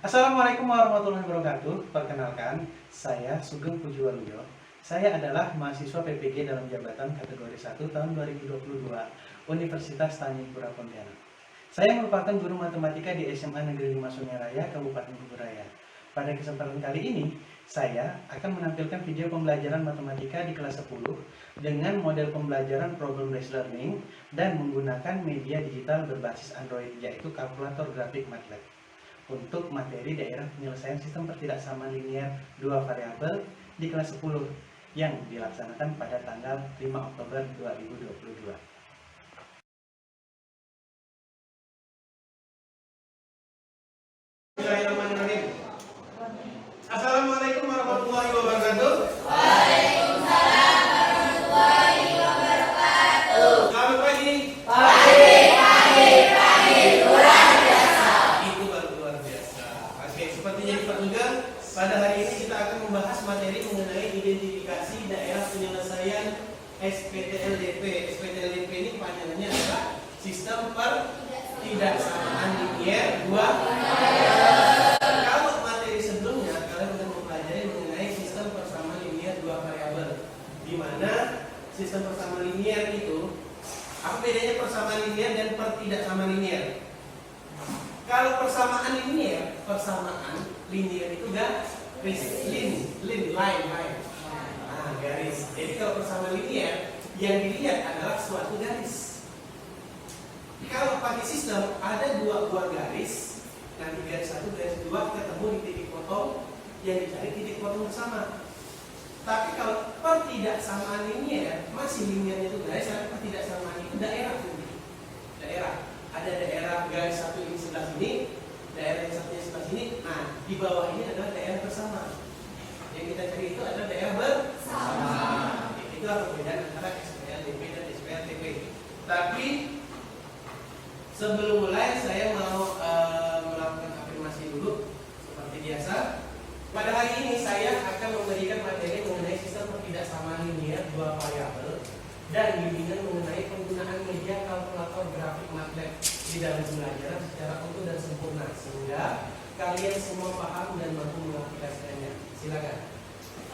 Assalamualaikum warahmatullahi wabarakatuh. Perkenalkan, saya Sugeng Pujiwaluyo. Saya adalah mahasiswa PPG dalam jabatan kategori 1 tahun 2022 Universitas Tanjung Pontianak. Saya merupakan guru matematika di SMA Negeri 5 Sungai Raya, Kabupaten Kuburaya. Pada kesempatan kali ini, saya akan menampilkan video pembelajaran matematika di kelas 10 dengan model pembelajaran problem based learning dan menggunakan media digital berbasis Android, yaitu kalkulator grafik MATLAB. Untuk materi daerah penyelesaian sistem pertidaksamaan linear dua variabel di kelas 10 yang dilaksanakan pada tanggal 5 Oktober 2022. Bismillahirrahmanirrahim. Assalamualaikum warahmatullahi wabarakatuh. Waalaikumsalam warahmatullahi wabarakatuh. Selamat pagi. Pagi, luar biasa. Itu baru luar biasa. Oke, seperti yang diperlukan, pada hari ini kita akan membahas materi mengenai identifikasi daerah penyelesaian SPTLDP. SPTLDP ini kepanjangannya adalah Sistem Pertidaksamaan Linear Dua Variabel. Kalau materi sebelumnya kalian sudah mempelajari mengenai sistem persamaan linear dua variabel, di mana sistem persamaan linear itu apa bedanya persamaan linear dan pertidaksamaan linear? Kalau persamaan linear itu garis, line. Nah, garis. Jadi kalau persamaan linear yang dilihat adalah suatu garis. Kalau pakai sistem ada dua buah garis, nanti garis satu, garis dua ketemu di titik potong, yang dicari titik potong bersama. Tapi kalau pertidaksamaan linear, masih linearnya itu garis, tapi pertidaksamaan itu daerah. Ada daerah garis satu ini sebelah sini, daerah yang satunya sebelah sini. Nah, di bawah ini adalah daerah bersama. Yang kita cari itu adalah daerah bersama. Itulah perbedaan antara SPLDP dan SPLTP. Tapi sebelum mulai saya mau melakukan afirmasi dulu seperti biasa. Pada hari ini saya akan memberikan materi mengenai sistem pertidaksamaan linear dua variabel dan bimbingan mengenai penggunaan media kalkulator grafik MATLAB di dalam pembelajaran secara utuh dan sempurna sehingga kalian semua paham dan mampu mengaplikasikannya. Silakan.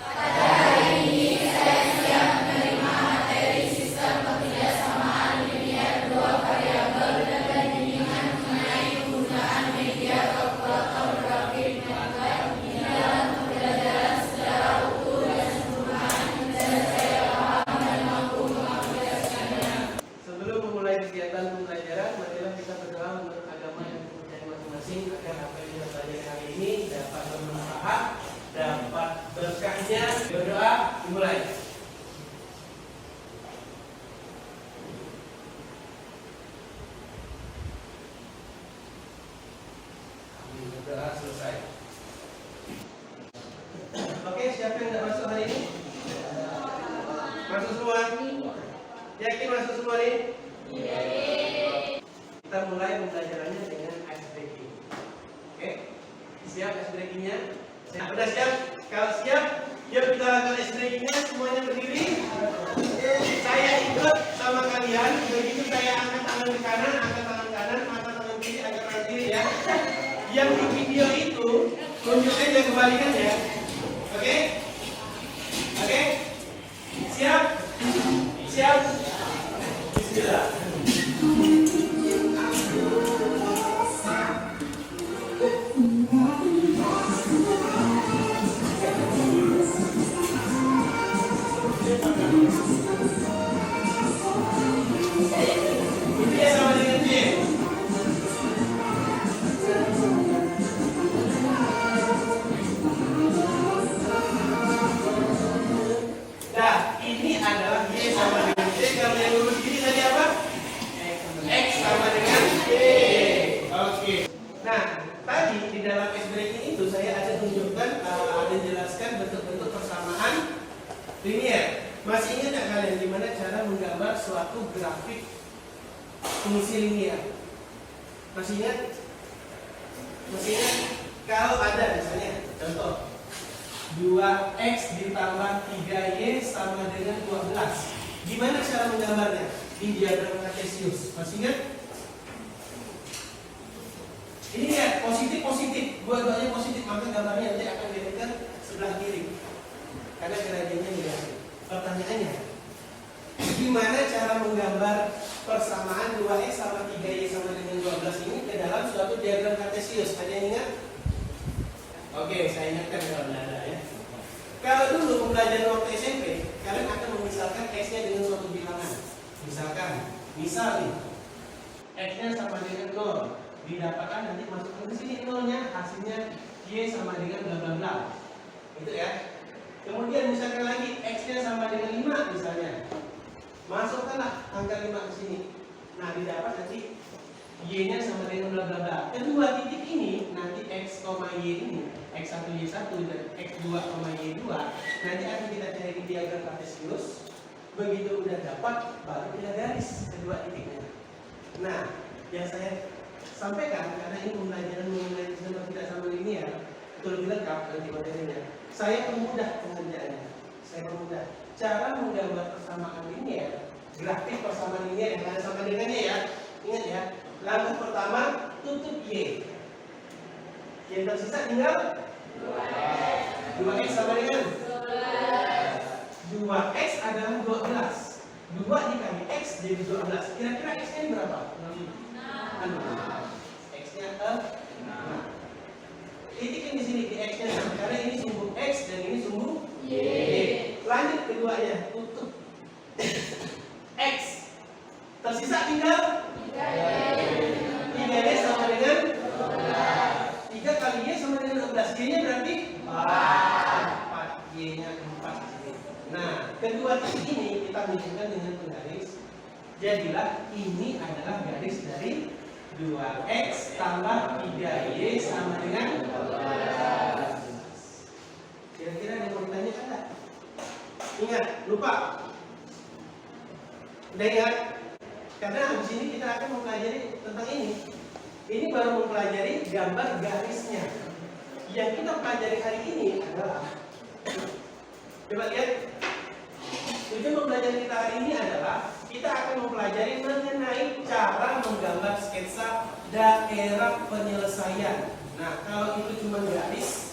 Pada hari ini saya siap menerima materi sistem pertidaksamaan linear dua variabel dan bimbingan mengenai penggunaan media kalkulator grafik MATLAB di dalam pembelajaran secara utuh dan sempurna dan saya paham dan mampu mengaplikasikannya. Sebelum memulai kegiatan pembelajaran, marilah kita berdoa menurut agama dan kepercayaan masing-masing agar apa yang kita pelajari hari ini dapat bermanfaat, dapat berkahnya. Berdoa dimulai. Berdoa selesai. Oke, siapa yang tidak masuk hari ini? Masuk semua? Yakin masuk semua nih? Kita mulai pembelajarannya dengan ice breaking. Oke, siap ice breakingnya? Sudah siap? Kalau siap, yuk kita lakukan ice breakingnya. Semuanya berdiri. Saya ikut sama kalian. Begitu saya angkat tangan ke kanan, angkat tangan kanan, mata tangan kiri, angkat tangan kiri ya. Yang di video itu tunjukin yang kebalikan ya. Oke? Oke? Siap? Siap? Bismillah. Ini sama dengan dia. Nah, ini adalah Y sama dengan Y. Kalau yang lurus ini tadi apa? X sama dengan Y. Oke. Nah, tadi di dalam S breaking itu saya ada tunjukkan, ada jelaskan bentuk-bentuk persamaan linear. Masih ingat nggak kalian gimana cara menggambar suatu grafik fungsi linear? Masih ingat? Kalau ada misalnya contoh 2x ditambah 3y sama dengan 12. Gimana cara menggambarnya? Di diagram Cartesius. Masih ingat? Ini ya, positif, dua-duanya positif, maka gambarnya nanti akan dilihat sebelah kiri. Karena gradiennya negatif. Pertanyaannya, gimana cara menggambar persamaan 2x sama 3y sama dengan 12 ini ke dalam suatu diagram kartesius? Ada yang ingat? Oke, saya ingatkan kalau ada ya. Kalau dulu pembelajaran waktu SMP, kalian akan memisahkan x-nya dengan suatu bilangan. Misal nih, x-nya sama dengan 0. Didapatkan nanti masukkan ke sini 0-nya, hasilnya y sama dengan bla bla bla. Itu ya. Kemudian misalkan lagi x-nya sama dengan 5 misalnya. Masukkanlah angka 5 ke sini. Nah, didapat nanti y-nya sama dengan bla bla bla. Kedua titik ini nanti x, y ini, x1 y1 dan x2, y2 nanti akan kita cari di diagram kartesius. Begitu udah dapat, baru kita garis kedua titiknya. Nah, yang saya sampaikan karena ini pembelajaran mengenai sistem tidak sama linear itu lebih lengkap nanti materinya. Saya permudah pengerjaannya. Saya permudah cara menggambar persamaan linear, grafik persamaan linear yang ada sama dengannya ya. Ingat ya, langkah pertama tutup y. Yang tersisa tinggal 2x sama dengan 2x adalah 12. 2 dikali x jadi 12. Kira-kira x-nya berapa? 6. X-nya 6. Titikin di sini di x-nya karena ini sumbu x dan ini sumbu y. Lanjut keduanya, tutup x. Tersisa tinggal 3y sama dengan 3 kali y sama dengan 12. Y-nya berarti 4. Y-nya 4 di sini. Nah, kedua titik ini kita menunjukkan dengan penggaris. Jadilah ini adalah garis dari 2x tambah 3y sama dengan 12. Kira-kira ada yang mau ditanyakan nggak? Ingat, lupa. Udah ingat? Karena habis ini kita akan mempelajari tentang ini. Ini baru mempelajari gambar garisnya. Yang kita pelajari hari ini adalah, coba lihat. Tujuan pembelajaran kita hari ini adalah kita akan mempelajari mengenai cara menggambar sketsa daerah penyelesaian. Nah, kalau itu cuma garis,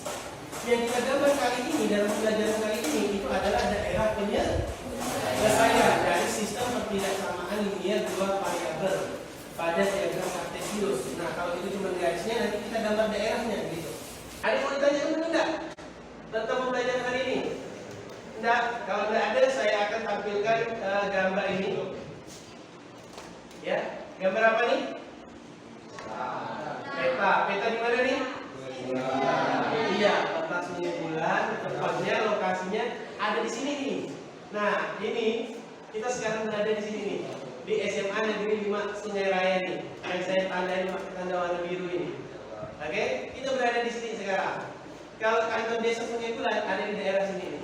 yang kita gambar kali ini dalam pembelajaran kali ini itu adalah daerah penyelesaian dari sistem pertidaksamaan linear dua variabel pada diagram kartesius. Nah, kalau itu cuma garisnya, nanti kita gambar daerahnya gitu. Ada yang mau ditanyakan enggak tentang pembelajaran hari ini? Enggak, kalau enggak ada saya akan tampilkan gambar ini. Ya, gambar apa nih? Peta. Peta di mana nih? Iya, peta sungai bulan. Tepatnya lokasinya ada di sini nih. Nah, ini kita sekarang berada di sini nih, di SMA Negeri 5 Sungai Raya nih. Yang saya tandai pakai tanda warna biru ini. Oke, kita berada di sini sekarang. Kalau kantor desa Sungai Bulan ada di daerah sini nih.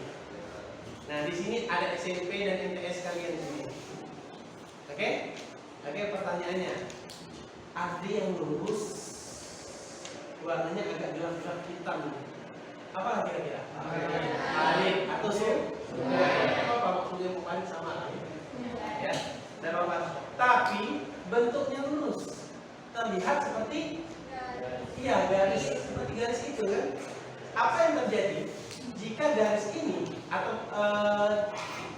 Nah, di sini ada SMP dan MTS kalian di sini. Oke? Oke, pertanyaannya. Ada yang lurus warnanya agak gelap-gelap hitam. Apa kira-kira? Air atau sungai? Apa maksudnya bukan sama air? Ya, dan apa? Tapi bentuknya lurus. Terlihat seperti garis, seperti garis itu kan? Apa yang terjadi jika garis ini atau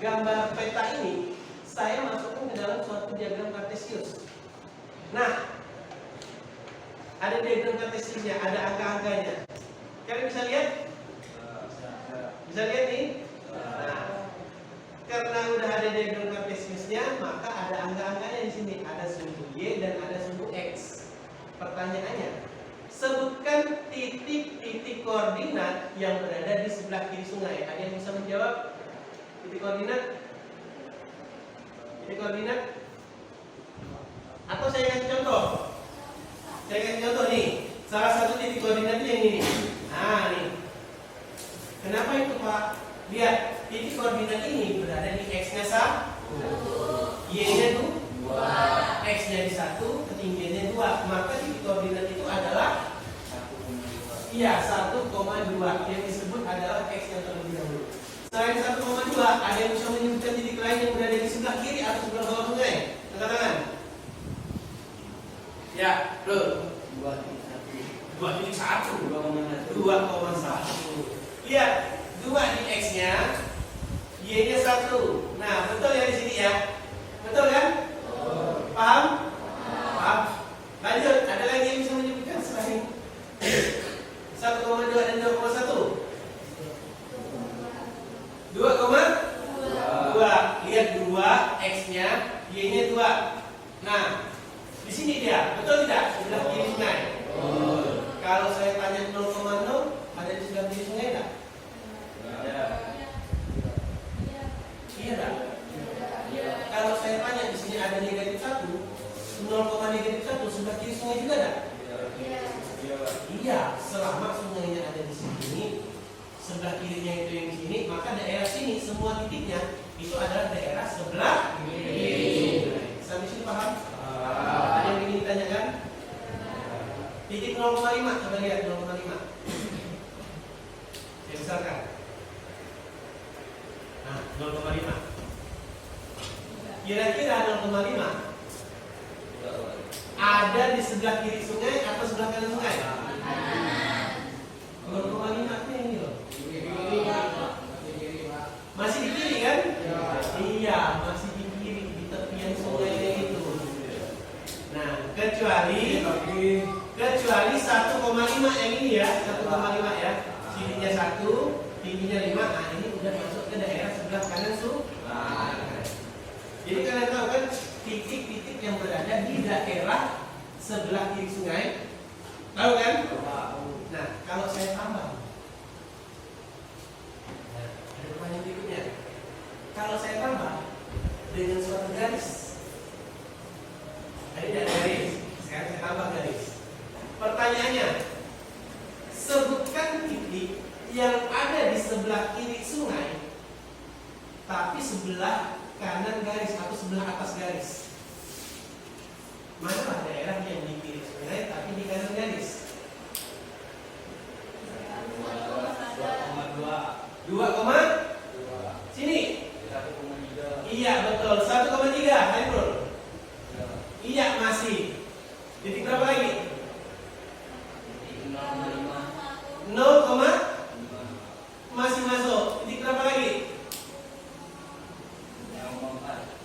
gambar peta ini saya masukkan ke dalam suatu diagram kartesius? Nah, ada diagram kartesiusnya, ada angka-angkanya. Kalian bisa lihat? Bisa lihat nih? Nah, karena udah ada diagram kartesiusnya, maka ada angka-angkanya di sini. Ada sumbu y dan ada sumbu x. Pertanyaannya, sebutkan titik-titik koordinat yang berada di sebelah kiri sungai. Ada yang bisa menjawab? Titik koordinat? Titik koordinat? Atau saya kasih contoh? Saya kasih contoh nih. Salah satu titik koordinat yang ini. Nah, nih. Kenapa itu, Pak? Lihat, titik koordinat ini berada di x-nya 1, y-nya 2, x-nya di 1, ketinggiannya 2. Maka titik koordinat itu adalah 1,2 yang disebut adalah x yang terlebih dahulu. Selain 1,2, ada yang bisa menyebutkan titik lain yang berada di sebelah kiri atau sebelah bawah sungai? Angkat tangan. Ya, betul. 2,1. 2,1. Lihat, 2 di X-nya, Y-nya 1. Nah, betul ya di sini ya? Betul kan? Paham? Paham? Lanjut, ada lagi yang bisa menyebutkan selain 1,2 dan 2,1? 2,2. Lihat 2 X-nya, Y-nya 2. Nah, di sini dia, betul tidak? Sebelah kiri sungai. Kalau saya tanya 0,0, ada di sebelah kiri sungai enggak? Iya enggak? Kalau saya tanya di sini ada negatif 1, 0,-1 sebelah kiri sungai juga enggak? Iya, selama sungainya ada di sini, sebelah kirinya itu yang di sini, maka daerah sini semua titiknya itu adalah daerah sebelah kiri. Sampai sini paham? Ada yang ingin ditanyakan? Titik 0,5, coba lihat 0,5. Saya besarkan. Nah, 0,5. Kira-kira 0,5 ada di sebelah kiri sungai atau sebelah kanan sungai? 0,5 ini loh. Masih di kiri kan? Iya, masih di kiri, di tepian sungainya itu. Nah, kecuali 1,5 yang ini ya, 1,5 ya. Sininya 1, tingginya 5. Nah, ini udah masuk ke daerah sebelah kanan sungai. Jadi kalian tahu kan titik-titik yang berada di daerah sebelah kiri sungai? Tahu kan? Nah, kalau saya tambah, nah, ada pertanyaan berikutnya. Kalau saya tambah dengan suatu garis, tadi tidak garis, sekarang saya tambah garis. Pertanyaannya, sebutkan titik yang ada di sebelah kiri sungai, tapi sebelah kanan garis atau sebelah atas garis. Mana daerah yang di kiri sungai tapi di kanan garis? 2, sini. Iya betul, 1,3. Hairul. Iya masih. Titik berapa lagi? 0, masih masuk. Titik berapa lagi?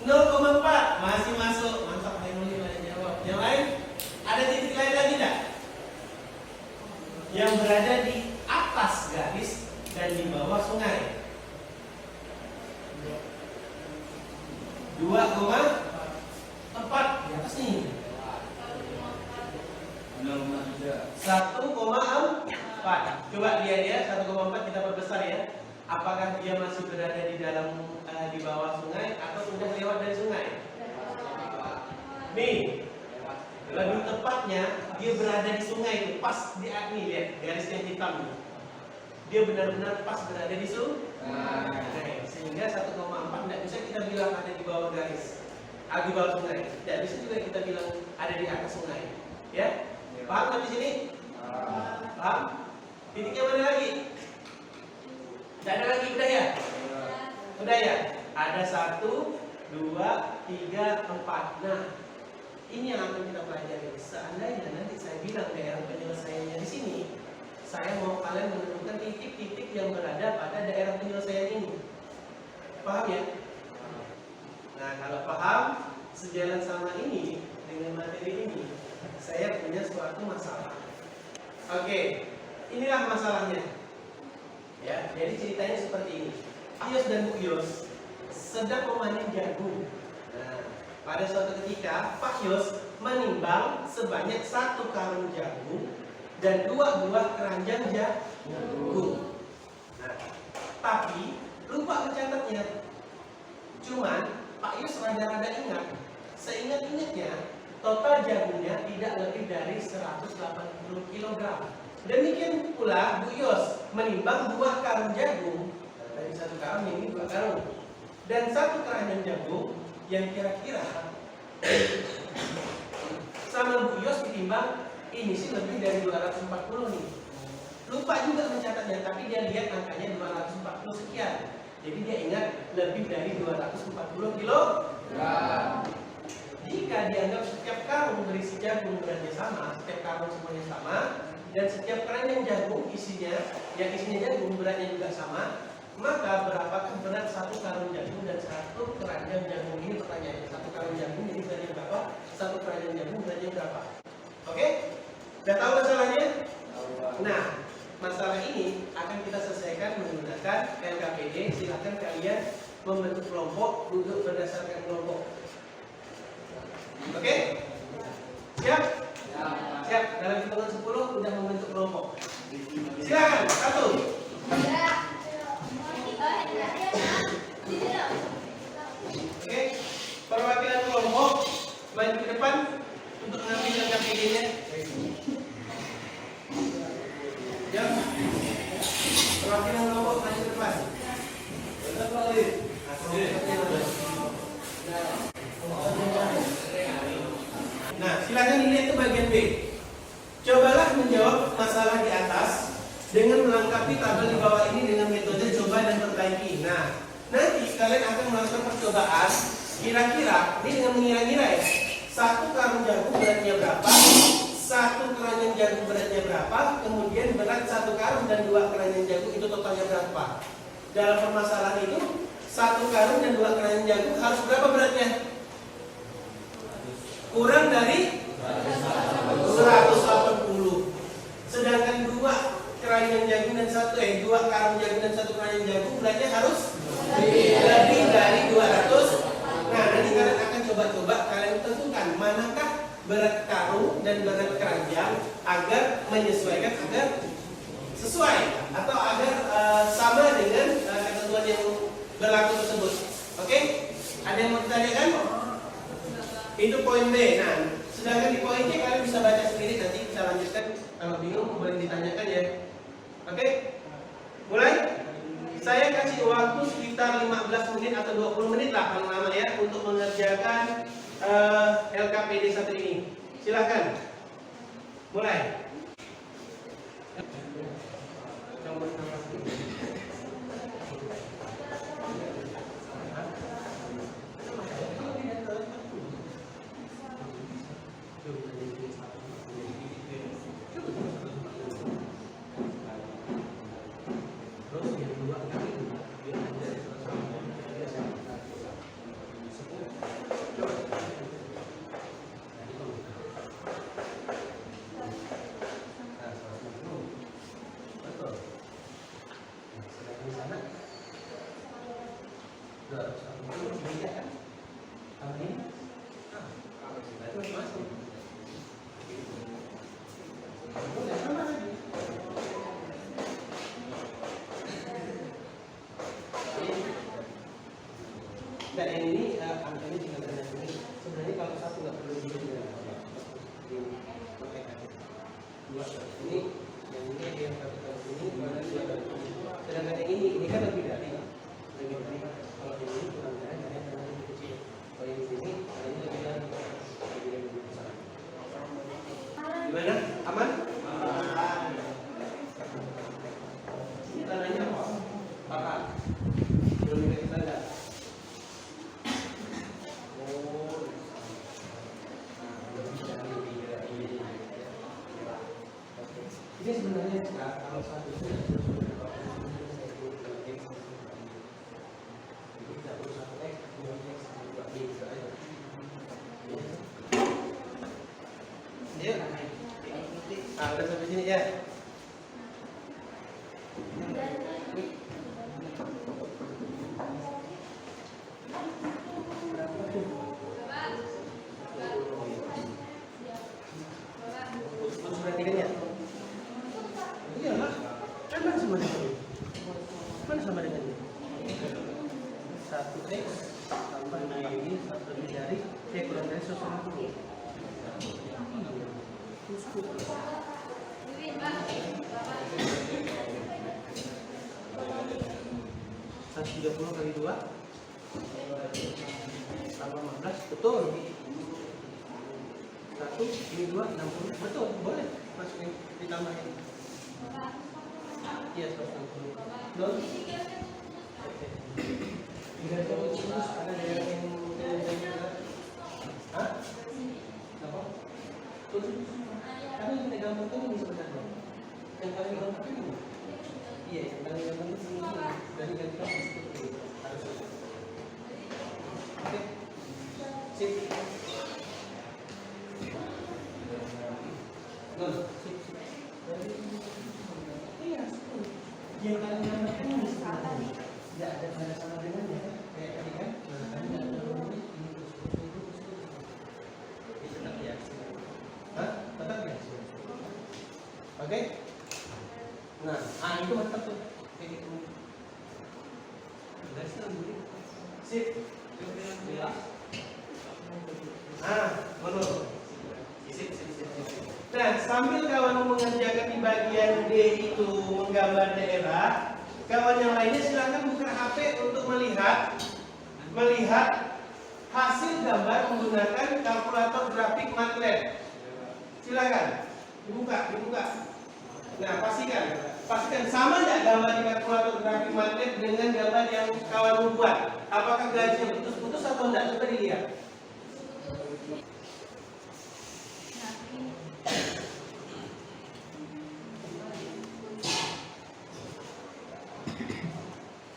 0,4 masih masuk. Mantap, Hairul yang jawab. Yang lain? Ada titik lain lagi tidak? Yang berada di atas garis dan di bawah sungai. 2,4 di atas nih. 1,4. Coba lihat ya, 1,4 kita perbesar ya. Apakah dia masih berada di dalam di bawah sungai atau sudah lewat dari sungai? Nih, lebih tepatnya dia berada di sungai itu, pas di nih lihat garisnya hitam. Dia benar-benar pas berada di sungai. Sehingga 1,4 tidak bisa kita bilang ada di bawah garis, di bawah sungai. Tidak bisa juga kita bilang ada di atas sungai. Ya, paham kan di sini? Paham? Titiknya mana lagi? Tidak ada lagi, udah ya? Udah ya? Ada 1, 2, 3, 4. Nah, ini yang akan kita pelajari. Seandainya nanti saya bilang daerah penyelesaiannya di sini, saya mau kalian menentukan titik-titik yang berada pada daerah penyelesaian ini. Paham ya? Nah, kalau paham, sejalan sama ini dengan materi ini, saya punya suatu masalah. Oke, inilah masalahnya. Ya, jadi ceritanya seperti ini. Pak Yos dan Bu Yos sedang memanen jagung. Nah, pada suatu ketika Pak Yos menimbang sebanyak 1 karung jagung dan 2 buah keranjang jagung. Nah, tapi lupa mencatatnya. Cuman Pak Yos rada-rada ingat. Seingat-ingatnya total jagungnya tidak lebih dari 180 kg. Demikian pula Bu Yos menimbang 2 karung jagung. Dari 1 karung ini 2 karung. Dan 1 keranjang jagung yang kira-kira sama Bu Yos ditimbang ini sih lebih dari 240 nih. Lupa juga mencatatnya, tapi dia lihat angkanya 240 sekian. Jadi dia ingat lebih dari 240 kg. Jika dianggap setiap karung berisi jagung beratnya sama, setiap karung semuanya sama, dan setiap keranjang jagung isinya jagung beratnya juga sama, maka berapakah berat satu karung jagung dan satu keranjang jagung? Ini pertanyaannya. Satu karung jagung ini beratnya berapa? Satu keranjang jagung beratnya berapa? Oke? Udah tahu masalahnya? Nah, masalah ini akan kita selesaikan menggunakan LKPD. Silakan kalian membentuk kelompok untuk berdasarkan kelompok. Oke? Siap? Siap. Dalam hitungan 10 udah membentuk kelompok. Silakan. 1. Oke. Perwakilan kelompok maju ke depan untuk mengambil LKPD-nya. Ya. Perwakilan kelompok maju ke depan. Nah, silakan dilihat ke bagian B. Cobalah menjawab masalah di atas dengan melengkapi tabel di bawah ini dengan metode coba dan perbaiki. Nah, nanti kalian akan melakukan percobaan. Kira-kira, ini dengan mengira-ngira ya. Satu karung jagung beratnya berapa? Satu keranjang jagung beratnya berapa? Kemudian berat satu karung dan dua keranjang jagung itu totalnya berapa? Dalam permasalahan itu, satu karung dan dua keranjang jagung harus berapa beratnya? Kurang dari 180. Sedangkan dua keranjang jagung dan dua karung jagung dan satu keranjang jagung beratnya harus lebih dari 200. Nah, nanti kalian akan coba-coba kalian tentukan manakah berat karung dan berat keranjang agar menyesuaikan, agar sesuai atau agar sama dengan ketentuan yang berlaku tersebut. Oke? Ada yang mau ditanyakan? Itu poin B. Nah, sedangkan di poin C kalian bisa baca sendiri, nanti kita lanjutkan. Kalau bingung boleh ditanyakan ya. Oke? Mulai? Saya kasih waktu sekitar 15 menit atau 20 menit lah paling lama ya untuk mengerjakan LKPD 1 ini. Silahkan. Mulai. Dan yang ini angkanya tinggal tanda kuning. Sebenarnya kalau satu nggak perlu dua. Ini yang ini yang satu tanda kuning, mana dua tanda kuning. Sedangkan yang ini kan lebih dari. Kalau ini kurang dari, ada yang lebih kecil. Kalau yang ini lebih dari. Gimana? Aman? Ini tandanya apa? Patah. Belum dikasih tanda. Ini sebenarnya kalau satu itu tidak perlu satu X, dua X, dua Y gitu aja. Yuk, udah sampai sini ya. Perhatikannya. Iyalah, kan sama dengan ini. Mana sama dengan ini? 1X tambah ini 1 lebih dari kurang dari 150. 130 kali 2 tambah 15, betul. 1, ini 2, 60, betul, boleh masukin ditambahin. Iya, 160. Betul. Tidak ada terus ada daerah yang hah? Apa? Terus? Tapi yang gampang itu ini sebenarnya. Yang paling gampang ini. Iya, yang paling gampang itu ini. Dari ganti seperti ini. Harus. Oke. Sip. Sip. Iya, yang paling gampang kan ini. Tidak ada tanda sama dengannya. Kayak tadi kan. Tetap ya? Oke? Nah, itu mantap tuh. Kayak gitu. Sip. Menurut. Sip. Nah, sambil kawan mengerjakan di bagian D itu menggambar daerah, kawan yang lainnya silakan buka HP untuk melihat hasil gambar menggunakan kalkulator grafik MATLAB. Silakan dibuka. Nah, pastikan sama tidak gambar di kalkulator grafik MATLAB dengan gambar yang kawan buat. Apakah garisnya putus-putus atau tidak? Coba dilihat.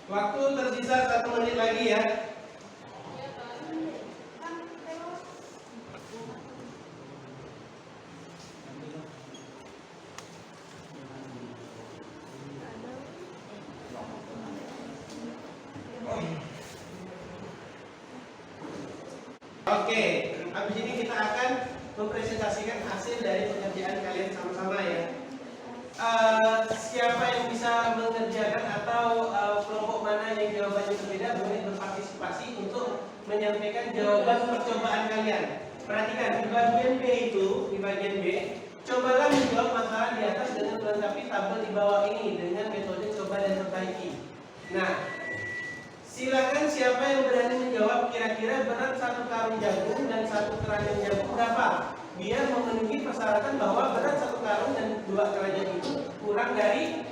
Waktu tersisa 1 menit lagi ya. Oke, habis ini kita akan mempresentasikan hasil dari pekerjaan kalian sama-sama ya. Siapa yang bisa mengerjakan atau kelompok mana yang jawabannya berbeda boleh berpartisipasi untuk menyampaikan jawaban percobaan kalian. Perhatikan di bagian B, cobalah menjawab masalah di atas dengan melengkapi tabel di bawah ini dengan metode coba dan perbaiki. Nah, silakan siapa yang berani menjawab kira-kira berat 1 karung jagung dan 1 keranjang jagung berapa? Dia memenuhi persyaratan bahwa berat 1 karung dan 2 keranjang itu kurang dari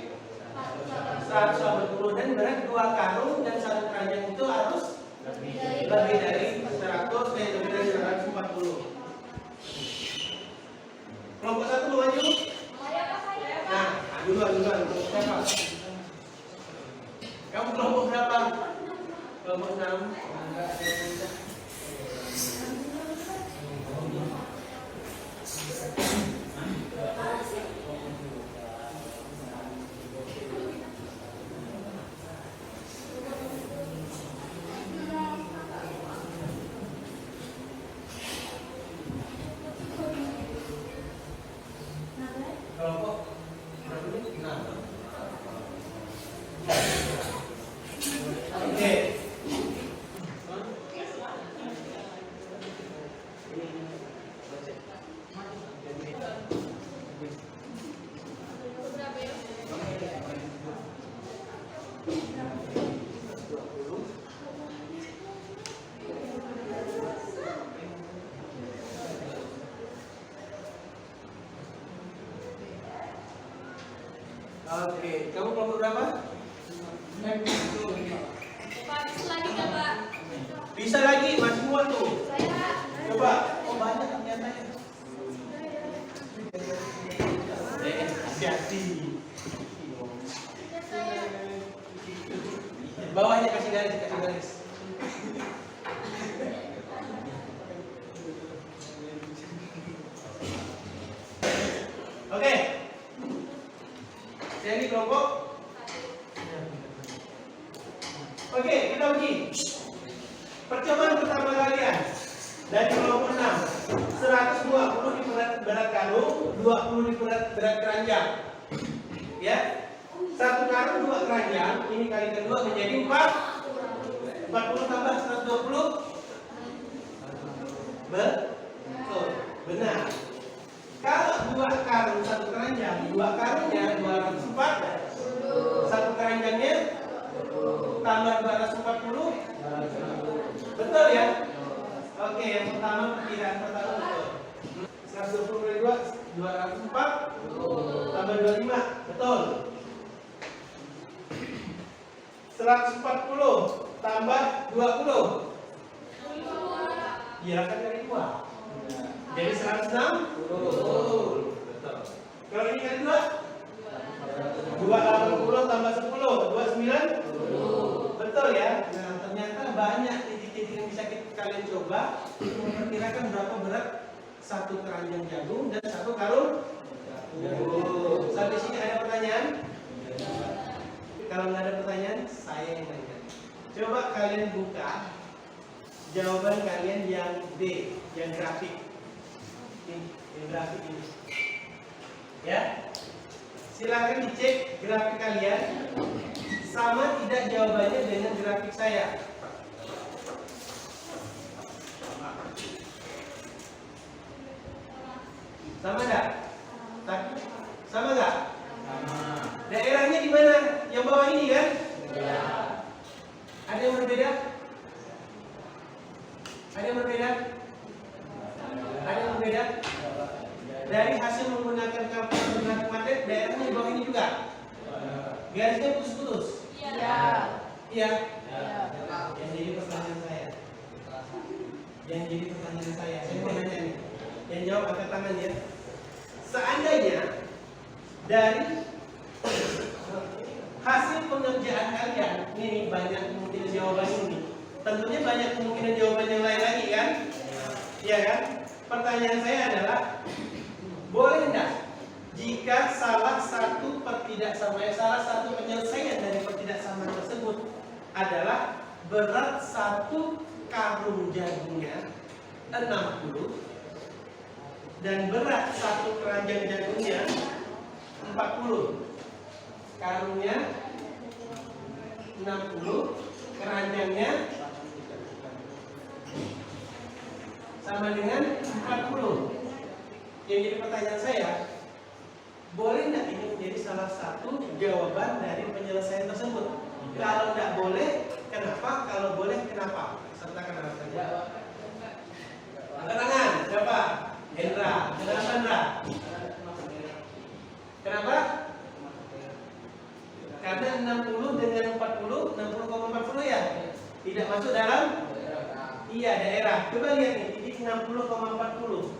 180 dan berat 2 karung dan 1 keranjang itu harus lebih dari 100 dan lebih dari 140. Kelompok 1 mau maju? Nah, duluan. Siapa? Kamu kelompok berapa? Kelompok 6. Kelompok berapa ini? 6. Oke. Oke, kamu kelompok berapa? Pak, bisa lagi nggak, Pak? Bisa lagi, masih muat tuh. Saya. Coba. Oh, banyak ternyata ya. Hati-hati. Bawahnya kasih garis. Oke. Jadi kelompok. Oke, kita uji. Percobaan pertama kalian dari kelompok 6. 120 di berat karung, 20 di berat keranjang. Ya. 1 karung 2 keranjang, ini kali kedua menjadi 40 tambah 120. Betul. Benar. Kalau 2 karung 1 keranjang, 2 karungnya 240. 1 keranjangnya tambah 240. Betul ya? Oke, yang pertama perkiraan pertama betul. 120 kali 2 204 tambah 25. Betul. 140 tambah 20. Iya kan dari 2. Jadi 160. Betul. Kalau ini kali 2 280 tambah 10, 29? Betul ya? Nah, ternyata banyak titik-titik yang bisa kalian coba memperkirakan berapa berat satu keranjang jagung dan satu karung jagung. Sampai sini ada pertanyaan? Kalau nggak ada pertanyaan, saya yang nanya. Coba kalian buka jawaban kalian yang D, yang grafik. Ini, yang grafik ini. Ya, silakan dicek grafik kalian sama tidak jawabannya dengan grafik saya. Sama nggak? Sama nggak? Sama. Daerahnya di mana? Yang bawah ini kan? Ya. Ada yang berbeda? Ada yang berbeda? Ada yang berbeda? Dari hasil menggunakan kalkulator matematik, daerahnya di bawah ini juga? Garisnya putus-putus? Iya. Iya? Yang jadi pertanyaan saya. Saya mau nanya nih. Yang jawab angkat tangan ya. Seandainya dari hasil pengerjaan kalian, ini banyak kemungkinan jawaban ini. Tentunya banyak kemungkinan jawaban yang lain lagi kan? Iya kan? Pertanyaan saya adalah, boleh enggak jika salah satu penyelesaian dari pertidaksamaan tersebut adalah berat satu karung jagungnya 60 dan berat satu keranjang jagungnya 40. Karungnya 60, keranjangnya sama dengan 40. Yang jadi pertanyaan saya, boleh tidak ini menjadi salah satu jawaban dari penyelesaian tersebut? Kalau tidak boleh, kenapa? Kalau boleh, kenapa? Sertakan alasannya. Angkat tangan, siapa? Hendra. Kenapa Hendra? Kenapa? Karena 60 dengan 40, 60,40 ya? Tidak masuk dalam? Iya, daerah. Coba lihat nih, titik 60,40.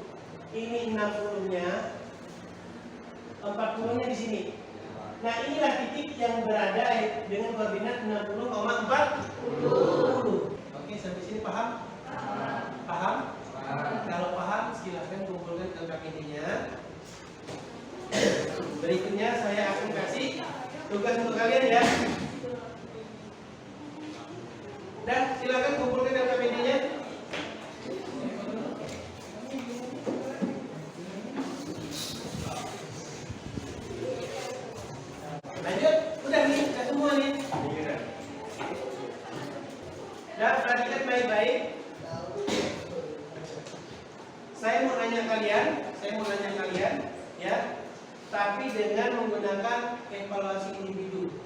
Ini 60-nya, 40-nya di sini. Nah, inilah titik yang berada dengan koordinat 60,40. Oke, sampai sini paham? Paham? Kalau paham, silahkan kumpulkan LKPD-nya. Berikutnya saya akan kasih tugas untuk kalian ya. Dan silakan kumpulkan LKPD-nya. Lanjut, udah nih, udah semua nih. Dan perhatikan baik-baik. Saya mau nanya kalian, ya. Tapi dengan menggunakan evaluasi individu.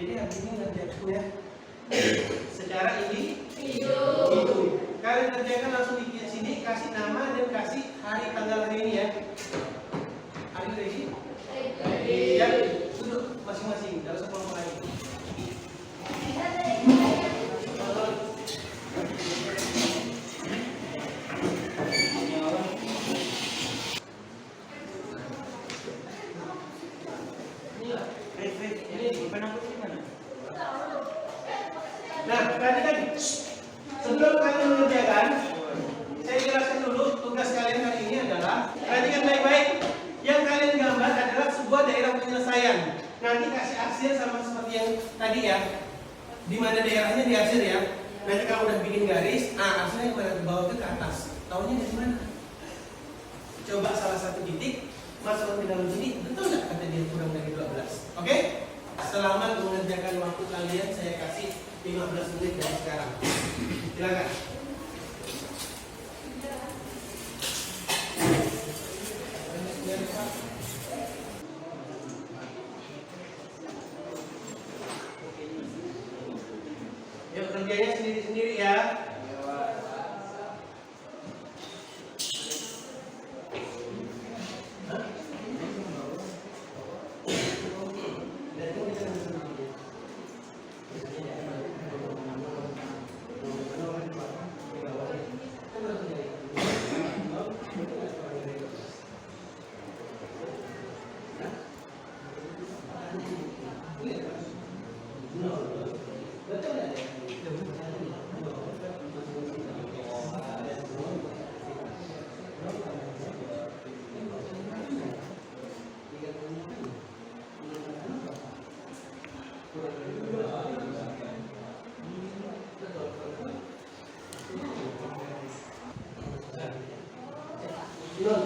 Jadi hari ini ngerjakan ya. Secara individu. Kalian kerjakan langsung di sini, kasih nama dan kasih hari tanggal hari ini ya. Hari ini. Ya, duduk masing-masing, tidak usah kelompok lagi. Nah, perhatikan. Sebelum kalian mengerjakan, saya jelaskan dulu tugas kalian hari ini adalah, perhatikan baik-baik. Yang kalian gambar adalah sebuah daerah penyelesaian. Nanti kasih arsir sama seperti yang tadi ya. Di mana daerahnya di arsir ya. Nanti kalau udah bikin garis, arsirnya yang dibawa ke atas. Taunya dari mana? Coba salah satu titik, masuk ke dalam sini, betul nggak kata dia kurang dari 12? Oke? Selamat mengerjakan waktu kalian, saya kasih 15 menit dari sekarang. Silakan. Yuk kerjanya sendiri-sendiri ya. Belum.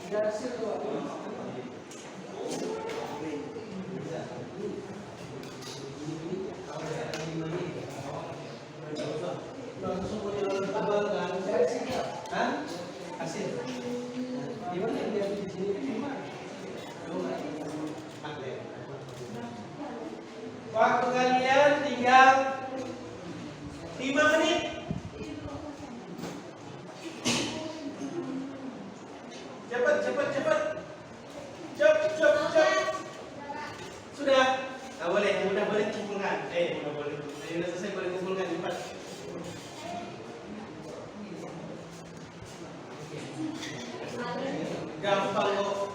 Garis itu apa? Langsung punya tebal kan? Hah? Hasil. Gimana yang dia di sini? Waktu kalian tinggal 5 menit. Cepat. Cepat. Sudah. Nah, boleh, udah boleh kumpulkan. Udah boleh. Udah selesai, boleh kumpulkan cepat. Gampang kok.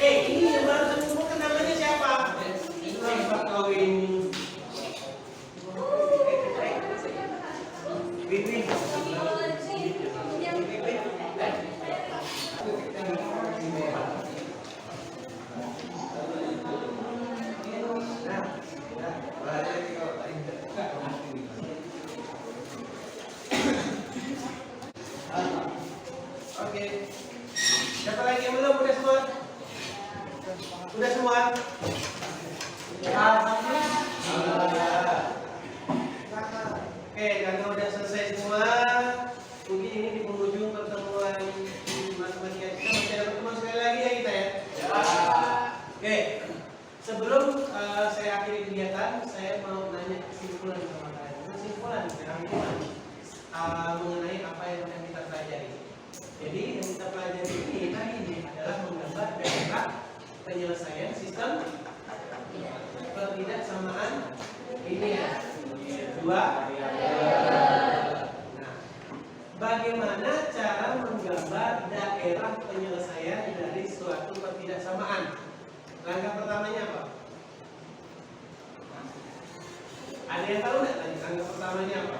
Ini yang baru saya kumpulkan namanya siapa? Siapa kau ini? Bibi. Oke. Siapa lagi yang belum? Udah semua? Udah semua? Alhamdulillah. Oke, karena udah selesai semua, mungkin ini di penghujung pertemuan matematika kita. Masih ada pertemuan sekali lagi ya kita ya? Oke, sebelum saya akhiri kegiatan, saya mau nanya kesimpulan sama kalian. Kesimpulan rangkuman mengenai apa yang akan kita pelajari. Jadi yang kita pelajari ini adalah menggambar daerah penyelesaian sistem pertidaksamaan ini ya. Dua. Nah, bagaimana cara menggambar daerah penyelesaian dari suatu pertidaksamaan? Langkah pertamanya apa? Ada yang tahu nggak tadi langkah pertamanya apa?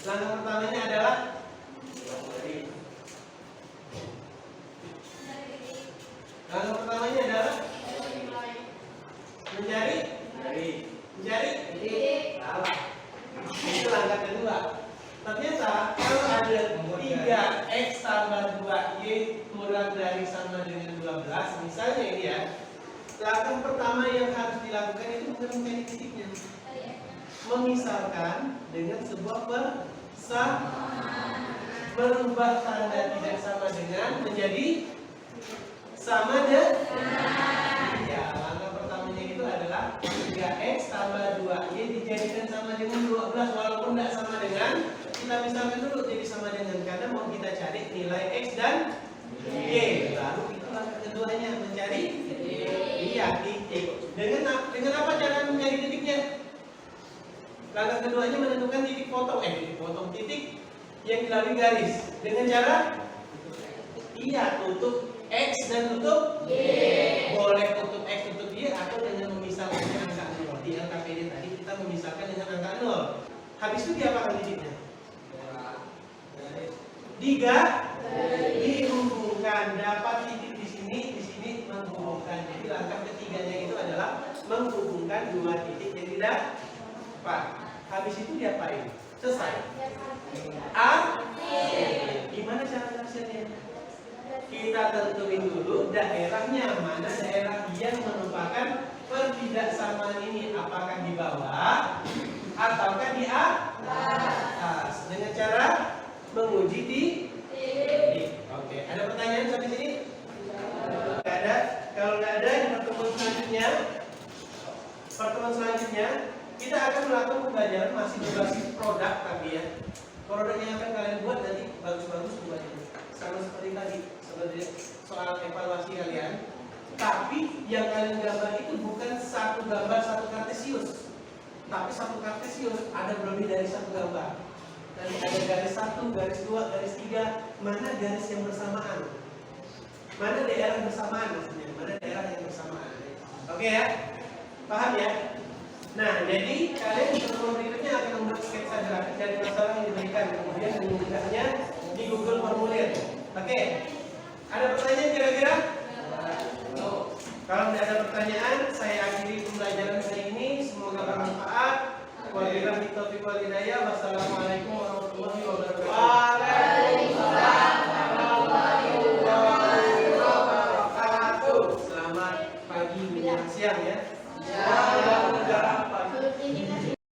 Langkah pertamanya adalah mencari. Salah. Itu langkah kedua. Ternyata kalau ada 3x tambah 2y kurang dari sama dengan 12, misalnya ini ya, langkah pertama yang harus dilakukan itu bukan mencari titiknya, memisalkan dengan sebuah persamaan, merubah tanda tidak sama dengan menjadi sama dengan. Ya, langkah pertamanya itu adalah 3x tambah 2y dijadikan sama dengan 12, walaupun tidak sama dengan, kita misalkan dulu jadi sama dengan, karena mau kita cari nilai x dan y. Lalu itu langkah keduanya, mencari titik. Dengan apa cara mencari titiknya? Langkah keduanya menentukan titik potong, titik yang dilalui garis. Dengan cara tutup x dan tutup y. Boleh tutup x, tutup y, atau dengan memisahkan angka 0. Di LKPD tadi kita memisahkan dengan angka 0. Habis itu diapakan titiknya? Dihubungkan, dapat titik di sini menghubungkan. Jadi langkah ketiganya itu adalah menghubungkan dua titik yang didapat. Habis itu diapain? Selesai. Gimana cara hasilnya? Kita tentuin dulu daerahnya, mana daerah yang merupakan pertidaksamaan ini, apakah di bawah ataukah di atas, dengan cara menguji titik. Oke, ada pertanyaan sampai sini? Nggak ada. Kalau nggak ada, di pertemuan selanjutnya kita akan melakukan pembelajaran masih berbasis produk, tapi ya produk yang akan kalian buat nanti bagus-bagus buatnya, sama seperti tadi, seperti soal evaluasi kalian. Tapi yang kalian gambar itu bukan satu gambar satu kartesius, tapi satu kartesius ada lebih dari satu gambar. Dan ada garis 1, garis 2, garis 3. Mana garis yang bersamaan? Mana daerah bersamaan maksudnya? mana daerah yang bersamaan. Oke ya, paham ya? Nah, jadi kalian di pertemuan berikutnya akan membuat sketsa grafik dari masalah yang diberikan, kemudian mengunggahnya di Google Formulir. Oke, ada pertanyaan kira-kira? Kalau tidak ada pertanyaan, saya akhiri pembelajaran saya ini. Semoga bermanfaat. Wabillahi taufiq wal hidayah. Wassalamualaikum warahmatullahi wabarakatuh. Waalaikumsalam warahmatullahi wabarakatuh. Selamat pagi menjelang siang ya.